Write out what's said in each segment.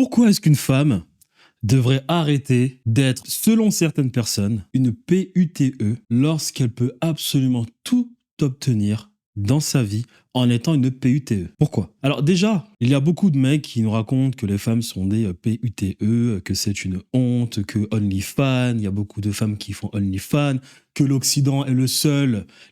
Pourquoi est-ce qu'une femme devrait arrêter d'être, selon certaines personnes, une PUTE lorsqu'elle peut absolument tout obtenir dans sa vie en étant une PUTE? Pourquoi? Alors déjà, il y a beaucoup de mecs qui nous racontent que les femmes sont des PUTE, que c'est une honte, que OnlyFans, il y a beaucoup de femmes qui font OnlyFans, que l'Occident est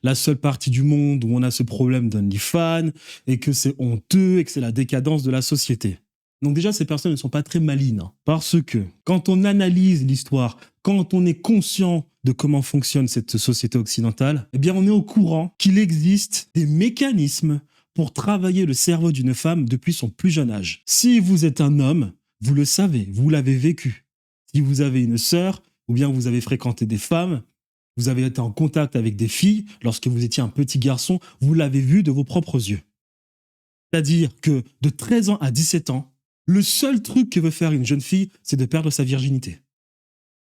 la seule partie du monde où on a ce problème d'OnlyFans, et que c'est honteux, et que c'est la décadence de la société. Donc déjà, ces personnes ne sont pas très malines, hein, parce que quand on analyse l'histoire, quand on est conscient de comment fonctionne cette société occidentale, eh bien on est au courant qu'il existe des mécanismes pour travailler le cerveau d'une femme depuis son plus jeune âge. Si vous êtes un homme, vous le savez, vous l'avez vécu. Si vous avez une sœur, ou bien vous avez fréquenté des femmes, vous avez été en contact avec des filles lorsque vous étiez un petit garçon, vous l'avez vu de vos propres yeux. C'est-à-dire que de 13 ans à 17 ans, le seul truc que veut faire une jeune fille, c'est de perdre sa virginité.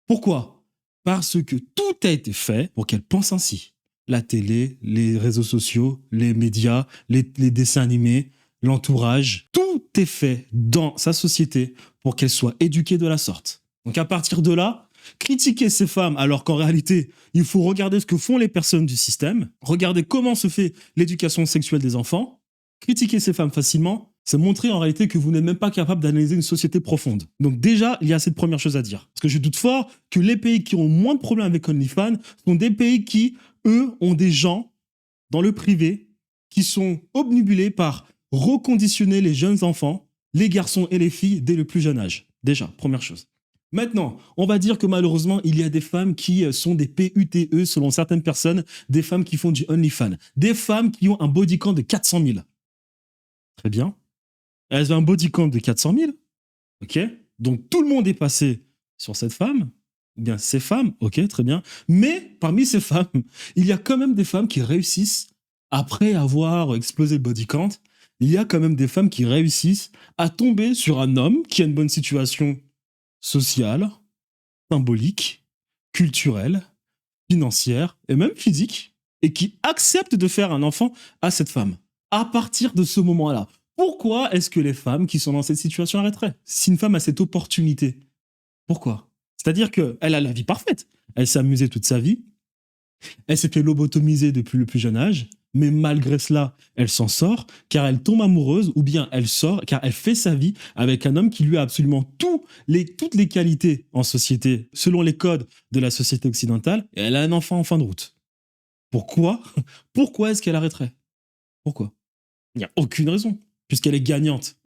Pourquoi? Parce que tout a été fait pour qu'elle pense ainsi. La télé, les réseaux sociaux, les médias, les dessins animés, l'entourage, tout est fait dans sa société pour qu'elle soit éduquée de la sorte. Donc à partir de là, critiquer ces femmes alors qu'en réalité, il faut regarder ce que font les personnes du système, regarder comment se fait l'éducation sexuelle des enfants, critiquer ces femmes facilement, c'est montrer en réalité que vous n'êtes même pas capable d'analyser une société profonde. Donc déjà, il y a cette première chose à dire. Parce que je doute fort que les pays qui ont moins de problèmes avec OnlyFans sont des pays qui, eux, ont des gens dans le privé qui sont obnubilés par reconditionner les jeunes enfants, les garçons et les filles dès le plus jeune âge. Déjà, première chose. Maintenant, on va dire que malheureusement, il y a des femmes qui sont des PUTE selon certaines personnes, des femmes qui font du OnlyFans, des femmes qui ont un body count de 400 000. Très bien. Elles ont un body count de 400 000. Ok. Donc tout le monde est passé sur cette femme. Eh bien, ces femmes, ok, très bien. Mais parmi ces femmes, il y a quand même des femmes qui réussissent, après avoir explosé le body count, il y a quand même des femmes qui réussissent à tomber sur un homme qui a une bonne situation sociale, symbolique, culturelle, financière et même physique, et qui accepte de faire un enfant à cette femme. À partir de ce moment-là, pourquoi est-ce que les femmes qui sont dans cette situation arrêteraient? Si une femme a cette opportunité, pourquoi? C'est-à-dire qu'elle a la vie parfaite. Elle s'est amusée toute sa vie. Elle s'est fait lobotomiser depuis le plus jeune âge. Mais malgré cela, elle s'en sort car elle tombe amoureuse ou bien elle sort car elle fait sa vie avec un homme qui lui a absolument toutes les qualités en société selon les codes de la société occidentale et elle a un enfant en fin de route. Pourquoi? Pourquoi est-ce qu'elle arrêterait? Pourquoi? Il n'y a aucune raison puisqu'elle est gagnante.